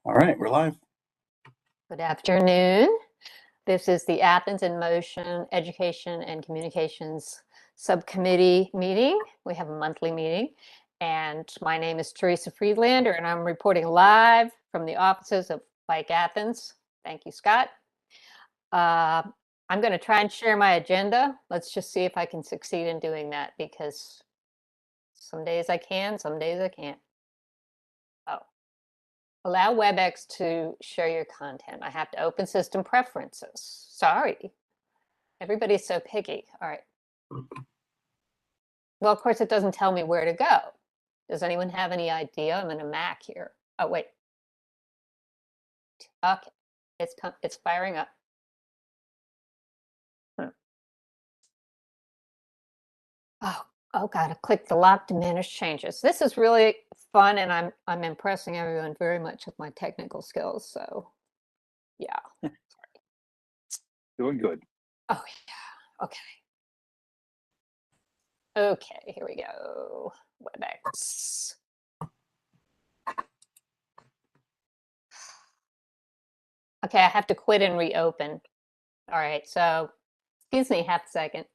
All right, we're live. Good afternoon. This is the Athens in Motion Education and Communications Subcommittee meeting. We have a monthly meeting, and my name is Teresa Friedlander, and I'm reporting live from the offices of Bike Athens. Thank you, Scott. I'm going to try and share my agenda. Let's just see if I can succeed in doing that, because some days I can, some days I can't. Oh. Allow WebEx to share your content. I have to open system preferences. Sorry. Everybody's so picky. All right. Well, of course, it doesn't tell me where to go. Does anyone have any idea? I'm in a Mac here. Oh, wait. Okay. It's firing up. Oh, gotta click the lock to manage changes. This is really fun, and I'm impressing everyone very much with my technical skills. So, yeah. Doing good. Oh, yeah. Okay. Okay, here we go. WebEx. Okay, I have to quit and reopen. All right, so excuse me half a second.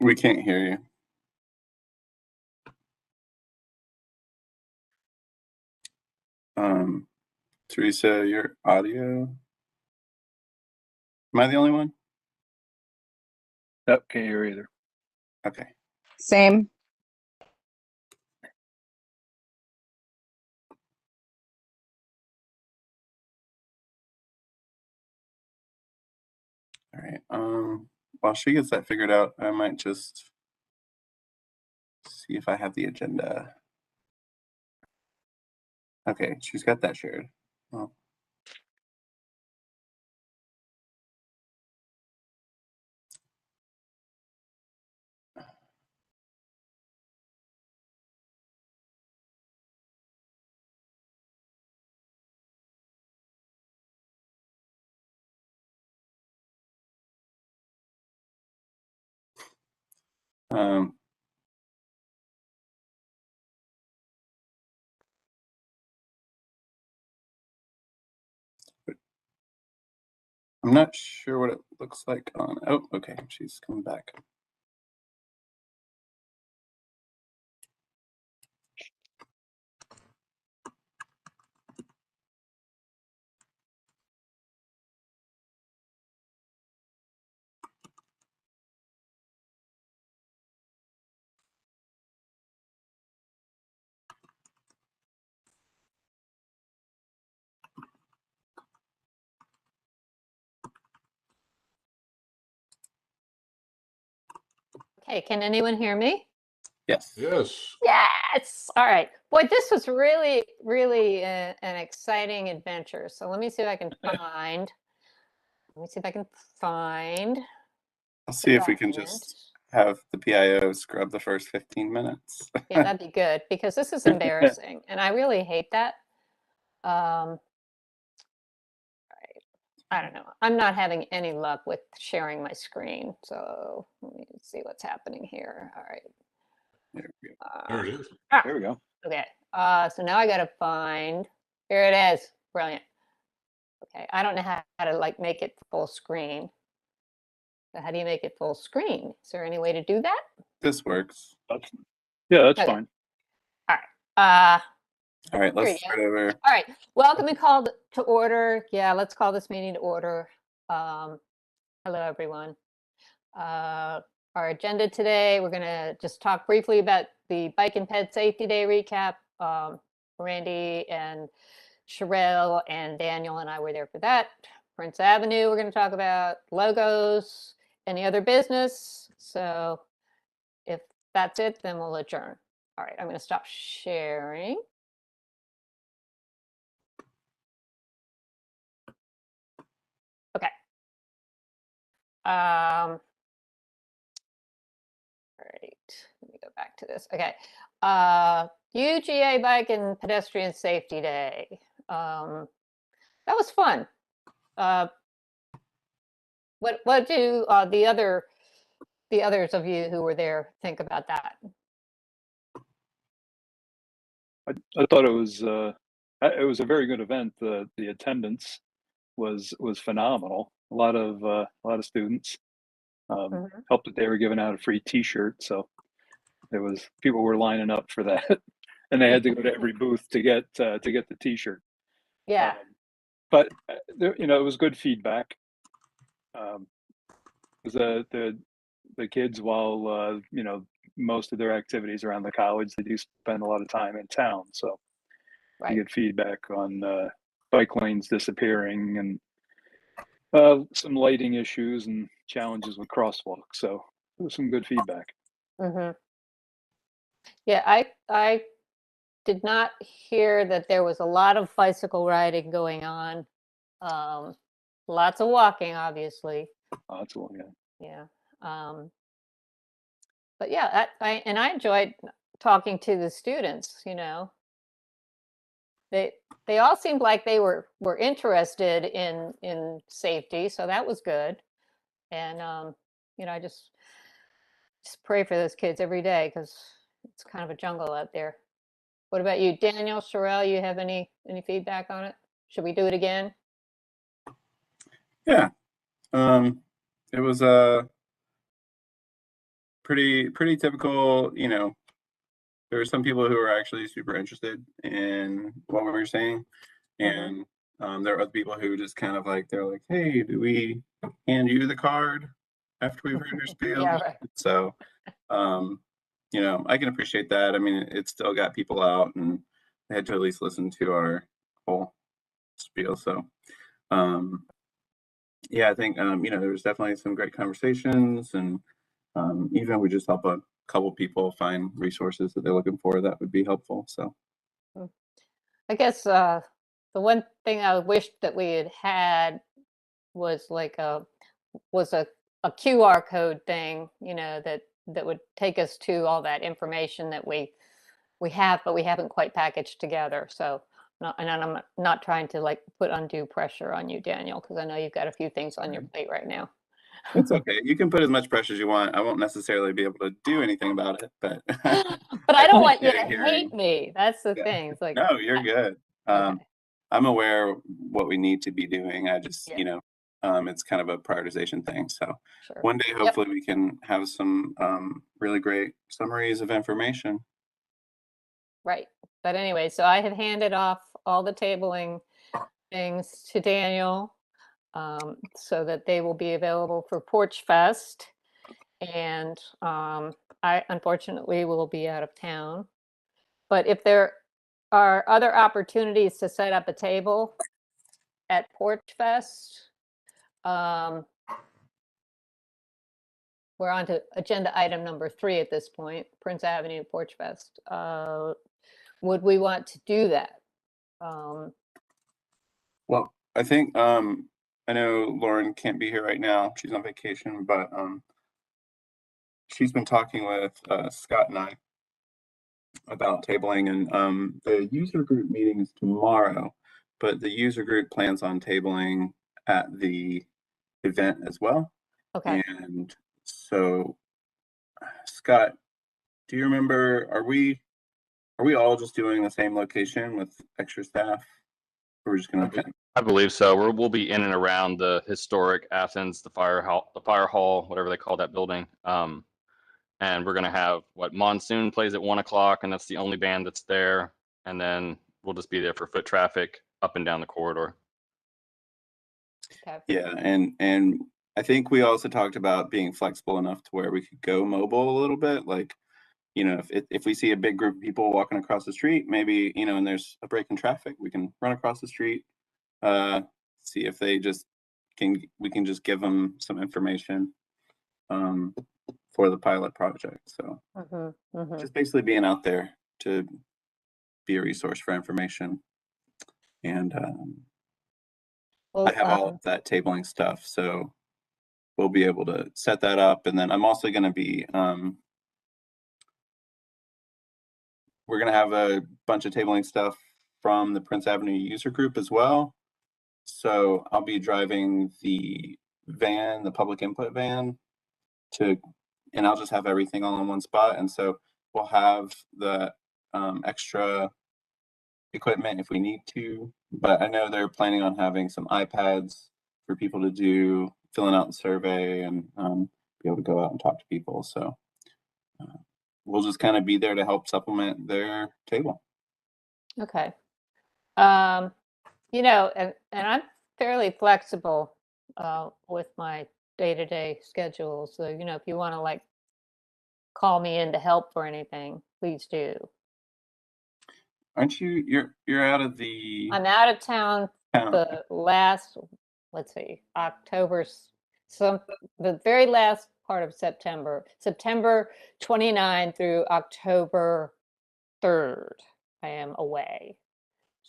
We can't hear you. Teresa, your audio. Am I the only one? Nope, can't hear either. Okay. Same. All right. While she gets that figured out, I might just see if I have the agenda. Okay, she's got that shared. Well, um, I'm not sure what it looks like on. Oh, okay, she's coming back. Okay, can anyone hear me? Yes. Yes. Yes. All right. Boy, this was really, really an exciting adventure. So let me see if I can find. Let me see if I can find I'll the see if we can document. just have the PIO scrub the first 15 minutes. Yeah, that'd be good because this is embarrassing, and I really hate that. Right. I don't know. I'm not having any luck with sharing my screen, so let me see what's happening here. All right. There we go. There it is. There we go. Okay. So now I got to find. Here it is. Brilliant. Okay. I don't know how to like make it full screen. So how do you make it full screen? Is there any way to do that? This works. Yeah, that's Okay. fine. All right. All right, Here let's you start go. over. All right. Welcome and called to order. Yeah, let's call this meeting to order. Hello, everyone. Our agenda today, we're going to just talk briefly about the Bike and Ped Safety Day recap. Randy and Sherelle and Daniel and I were there for that. Prince Avenue, we're going to talk about logos, any other business. So if that's it, then we'll adjourn. All right, I'm going to stop sharing. Okay. All right, let me go back to this. Okay. UGA Bike and Pedestrian Safety Day. That was fun. What do the others of you who were there think about that? I thought it was a very good event. The attendance was phenomenal. A lot of students. Helped that they were giving out a free T-shirt, so there was people were lining up for that, and they had to go to every booth to get the T-shirt. Yeah. But it was good feedback. The kids, while most of their activities around the college, they do spend a lot of time in town, so Right. you get feedback on bike lanes disappearing and some lighting issues and challenges with crosswalks. So it was some good feedback. Yeah, I did not hear that there was a lot of bicycle riding going on. Lots of walking, obviously. That's all, yeah. Yeah. But yeah, I enjoyed talking to the students. They all seemed like they were interested in safety, so that was good. And I just pray for those kids every day because it's kind of a jungle out there. What about you, Daniel, Sherelle? You have any feedback on it? Should we do it again? Yeah. It was pretty typical, there were some people who were actually super interested in what we were saying. And there are other people who just kind of like, they're like, hey, do we hand you the card after we've heard your spiel? Yeah, right. So, I can appreciate that. I mean, it still got people out and they had to at least listen to our whole spiel. So, yeah, I think, there was definitely some great conversations, and even if we just help a couple people find resources that they're looking for, that would be helpful. So, I guess the one thing I wished that we had was like a QR code thing, that would take us to all that information that we have, but we haven't quite packaged together. So, and I'm not trying to like put undue pressure on you, Daniel, because I know you've got a few things on your plate right now. it's okay. You can put as much pressure as you want. I won't necessarily be able to do anything about it, but But I don't want you to hearing. hate me. That's the Yeah. thing. It's like, No, you're good. okay. I'm aware of what we need to be doing. I just, Yeah. it's kind of a prioritization thing. So Sure. one day, Yep. hopefully we can have some really great summaries of information. Right. But anyway, so I have handed off all the tabling things to Daniel, so that they will be available for Porch Fest. And I unfortunately will be out of town. But if there are other opportunities to set up a table at Porch Fest, we're on to agenda item number 3 at this point, Prince Avenue Porch Fest. Would we want to do that? Well, I think I know Lauren can't be here right now. She's on vacation, but she's been talking with Scott and I about tabling, and the user group meeting is tomorrow, but the user group plans on tabling at the event as well. Okay. And so, Scott, do you remember, are we all just doing the same location with extra staff? Or we're just gonna I believe so. We'll be in and around the historic Athens, the fire hall, whatever they call that building. And we're gonna have Monsoon plays at 1 o'clock, and that's the only band that's there. And then we'll just be there for foot traffic up and down the corridor. Okay. Yeah, and I think we also talked about being flexible enough to where we could go mobile a little bit. Like, you know, if we see a big group of people walking across the street, maybe, you know, and there's a break in traffic, we can run across the street, see if they just we can just give them some information for the pilot project. So just basically being out there to be a resource for information. And Well, I have all of that tabling stuff, so we'll be able to set that up. And then I'm also going to be we're going to have a bunch of tabling stuff from the Prince Avenue user group as well. So I'll be driving the van, the public input van, and I'll just have everything all in one spot. And so we'll have the extra equipment if we need to. But I know they're planning on having some iPads for people to do filling out the survey and be able to go out and talk to people. So we'll just kind of be there to help supplement their table. Okay. You know, and I'm fairly flexible with my day-to-day schedule. So, you know, if you want to like call me in to help for anything, please do. Aren't you? You're out of the. I'm out of town the last, let's see, the very last part of September 29 through October 3rd. I am away.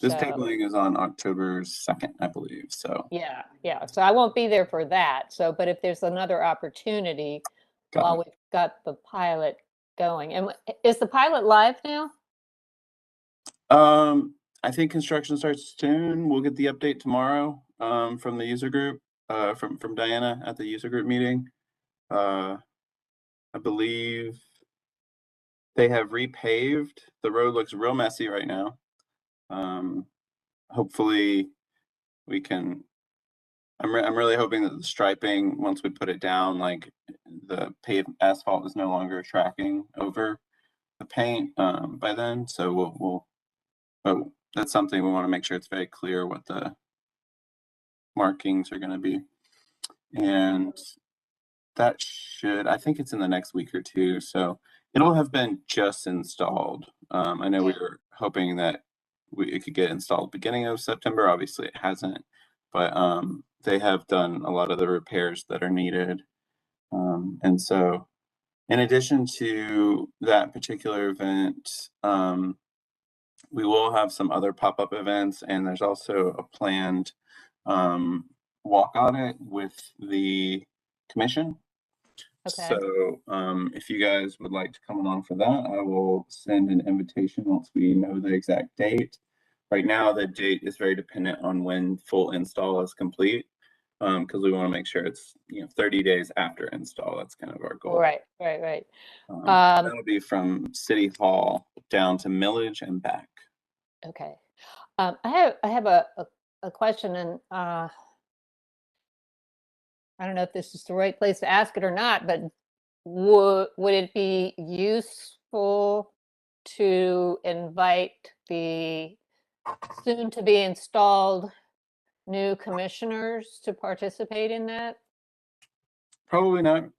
This tabling is on October 2nd, I believe. So yeah. So I won't be there for that. So, but if there's another opportunity while we've got the pilot going, and is the pilot live now? I think construction starts soon. We'll get the update tomorrow from the user group, from Diana at the user group meeting. I believe they have repaved. The road looks real messy right now. Hopefully we can, I'm really hoping that the striping, once we put it down, like the paved asphalt is no longer tracking over the paint by then. So but that's something we want to make sure it's very clear what the markings are going to be. And that I think it's in the next week or two. So it'll have been just installed. I know we were hoping that it could get installed beginning of September. Obviously it hasn't, but they have done a lot of the repairs that are needed. And so in addition to that particular event, we will have some other pop-up events, and there's also a planned walk audit with the commission. Okay. So if you guys would like to come along for that, I will send an invitation once we know the exact date. Right now, the date is very dependent on when full install is complete, because we want to make sure it's 30 days after install. That's kind of our goal. Right. That'll be from City Hall down to Millage and back. Okay. I have a question, and I don't know if this is the right place to ask it or not, but would it be useful to invite the soon to be installed new commissioners to participate in that? Probably not.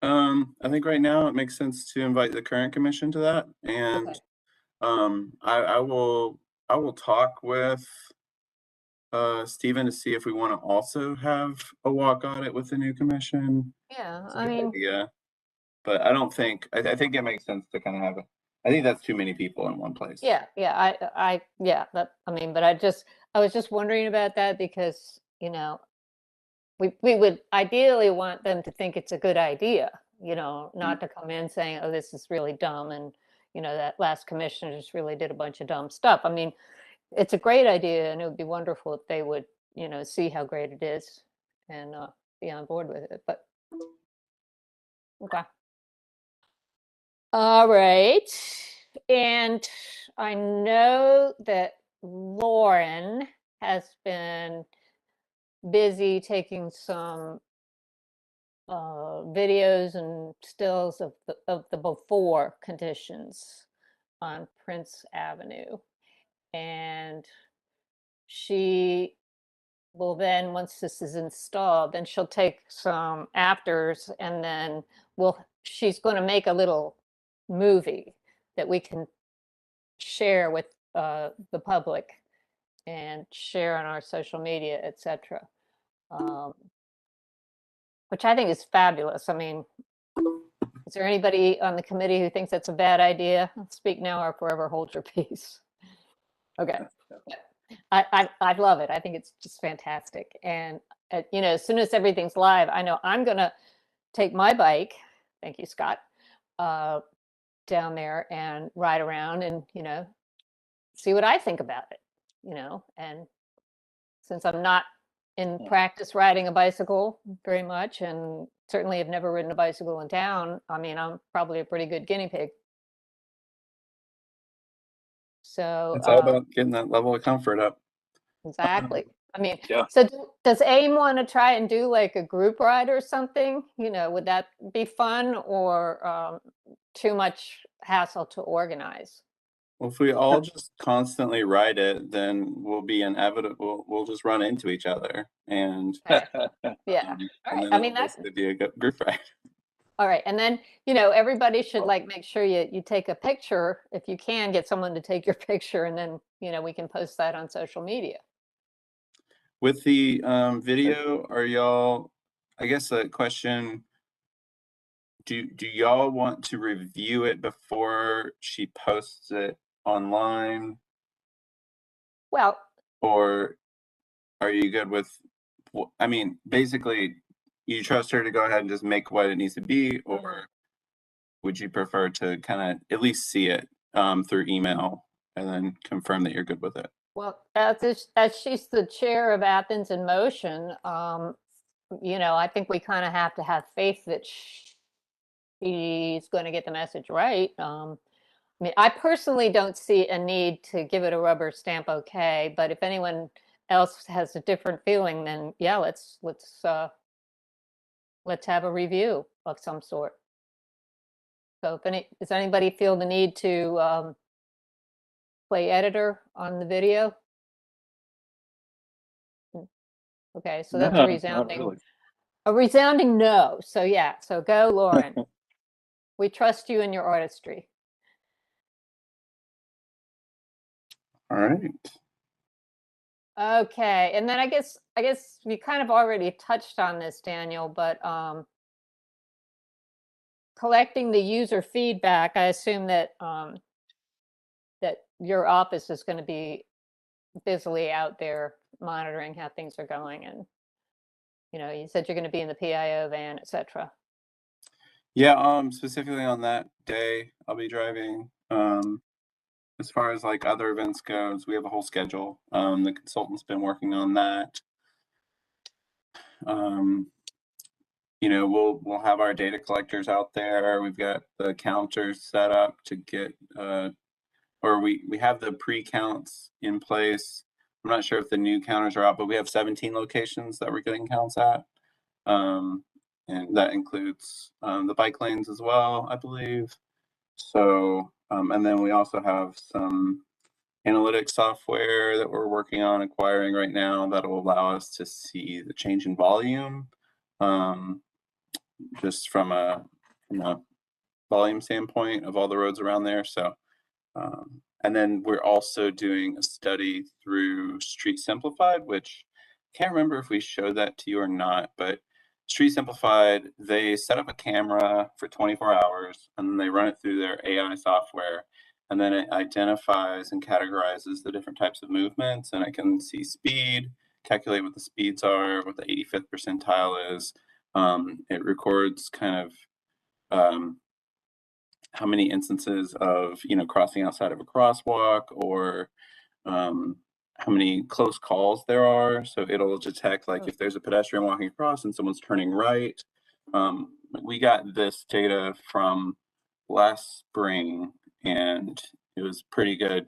I think right now it makes sense to invite the current commission to that, and I will talk with Stephen to see if we want to also have a walk audit with the new commission. Yeah, I mean, but I don't think, I think it makes sense to kind of have I think that's too many people in one place. Yeah, yeah, that, I mean, but I was just wondering about that because, you know, we would ideally want them to think it's a good idea, you know, not to come in saying, oh, this is really dumb. And, you know, that last commissioner just really did a bunch of dumb stuff. I mean, it's a great idea and it would be wonderful if they would, you know, see how great it is and be on board with it. But okay. All right. And I know that Lauren has been busy taking some videos and stills of the before conditions on Prince Avenue. And she will then, once this is installed, then she'll take some afters and then she's going to make a little movie that we can share with the public and share on our social media, etc. Which I think is fabulous. I mean, is there anybody on the committee who thinks that's a bad idea? Speak now or forever hold your peace. Okay. I love it. I think it's just fantastic. And, you know, as soon as everything's live, I know I'm going to take my bike, thank you, Scott, down there and ride around and, you know, see what I think about it, you know. And since I'm not in practice riding a bicycle very much and certainly have never ridden a bicycle in town, I mean, I'm probably a pretty good guinea pig. So It's all about getting that level of comfort up. exactly. I mean, Yeah. so does AIM want to try and do like a group ride or something? You know, would that be fun or too much hassle to organize? Well, if we all just constantly ride it, then we'll be inevitable. We'll just run into each other, and Okay. Yeah. All and right. then I mean, it'll that's basically be a group ride. all right. And then, you know, everybody should like make sure you take a picture if you can get someone to take your picture, and then, you know, we can post that on social media. With the video, are y'all? I guess a question. Do y'all want to review it before she posts it online, Well, or are you good with? I mean, basically, you trust her to go ahead and just make what it needs to be, or would you prefer to kind of at least see it through email and then confirm that you're good with it? well, as she's the chair of Athens in Motion, you know, I think we kind of have to have faith that she's going to get the message right. I mean, I personally don't see a need to give it a rubber stamp okay, but if anyone else has a different feeling, then yeah, let's have a review of some sort. So does anybody feel the need to play editor on the video? Okay, so that's No, a not resounding really. no. So yeah, so go, Lauren. We trust you in your artistry. All right. Okay, and then I guess we kind of already touched on this, Daniel, but collecting the user feedback, I assume that that your office is going to be busily out there monitoring how things are going, and you know, you said you're going to be in the PIO van, etc. Yeah, specifically on that day, I'll be driving. As far as like other events goes, we have a whole schedule. The consultant's been working on that. You know, we'll have our data collectors out there. We've got the counters set up to get or we have the pre-counts in place. I'm not sure if the new counters are out, but we have 17 locations that we're getting counts at. And that includes the bike lanes as well, I believe. So, and then we also have some analytics software that we're working on acquiring right now that will allow us to see the change in volume, just from a volume standpoint of all the roads around there. So, and then we're also doing a study through Street Simplified, which I can't remember if we showed that to you or not, but Street Simplified, they set up a camera for 24 hours and then they run it through their AI software. And then it identifies and categorizes the different types of movements. And it can see speed, calculate what the speeds are, what the 85th percentile is. It records kind of how many instances of, crossing outside of a crosswalk, or how many close calls there are. So it'll detect, like, if there's a pedestrian walking across and someone's turning right. We got this data from last spring, and it was pretty good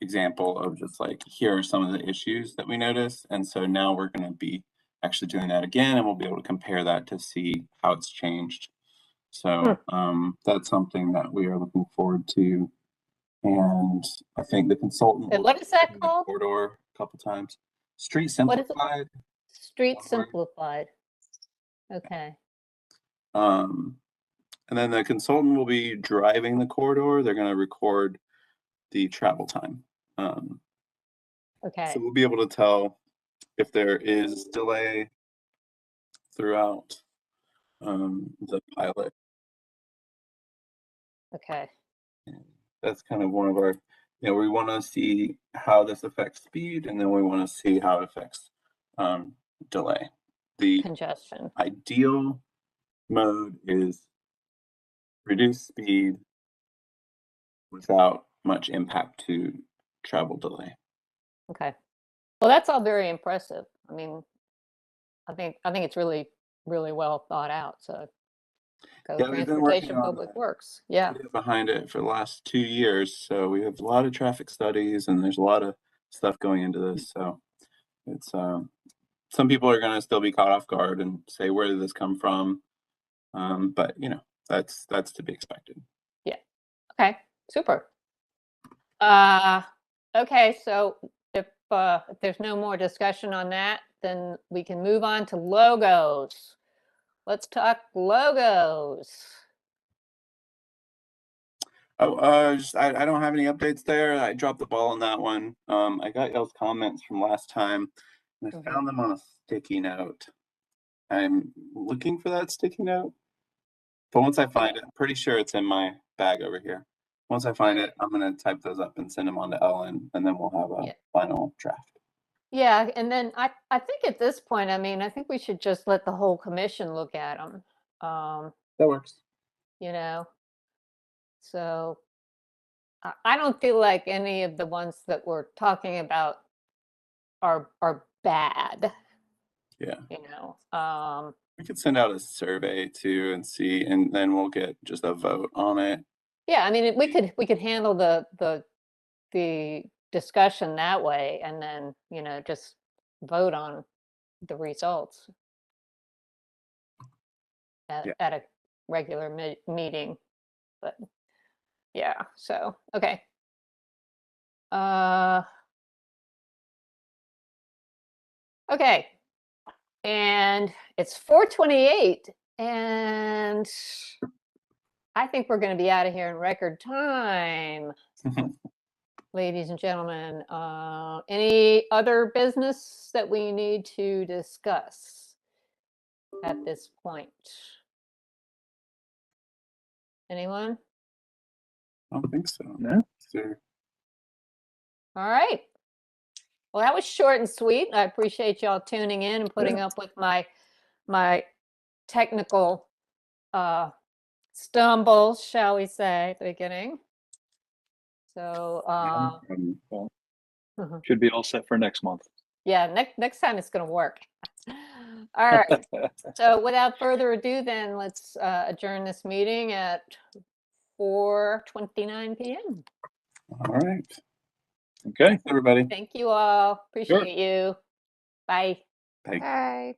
example of just like, here are some of the issues that we noticed. And so now we're going to be actually doing that again, and we'll be able to compare that to see how it's changed. So that's something that we are looking forward to. And I think the consultant. And what is that called? Corridor a couple times. Street Simplified. Street Simplified. Okay. And then the consultant will be driving the corridor. They're going to record the travel time. Okay. So we'll be able to tell if there is delay throughout the pilot. Okay. That's kind of one of our, we want to see how this affects speed, and then we want to see how it affects delay. The congestion. Ideal mode is reduce speed without much impact to travel delay. Okay. Well, that's all very impressive. I mean, I think it's really, really well thought out. So Transportation Public Works. Yeah. Behind it for the last 2 years. So we have a lot of traffic studies, and there's a lot of stuff going into this. So it's some people are going to still be caught off guard and say, where did this come from? But that's to be expected. Yeah. Okay. Super. Okay. So if there's no more discussion on that, then we can move on to logos. Let's talk logos. Oh, I don't have any updates there. I dropped the ball on that one. I got y'all's comments from last time, and I found them on a sticky note. I'm looking for that sticky note, but once I find it, I'm pretty sure it's in my bag over here. Once I find it, I'm going to type those up and send them on to Ellen, and then we'll have a final draft. Yeah, and then I think at this point, I mean, I think we should just let the whole commission look at them. That works. So I don't feel like any of the ones that we're talking about are bad. Yeah. We could send out a survey too and see, and then we'll get just a vote on it. Yeah, I mean, we could handle the discussion that way, and then just vote on the results at a regular meeting. But yeah, so okay. Okay, and it's 4:28, and I think we're going to be out of here in record time. Ladies and gentlemen, any other business that we need to discuss at this point? Anyone? I don't think so. No. Sure. All right. Well, that was short and sweet. I appreciate y'all tuning in and putting up with my technical stumbles, shall we say, at the beginning. So should be all set for next month. Yeah, next time it's going to work. All right. So without further ado, then let's adjourn this meeting at 4:29 p.m. All right. Okay. Thanks, everybody. Thank you all. Appreciate you. Bye. Bye. Bye.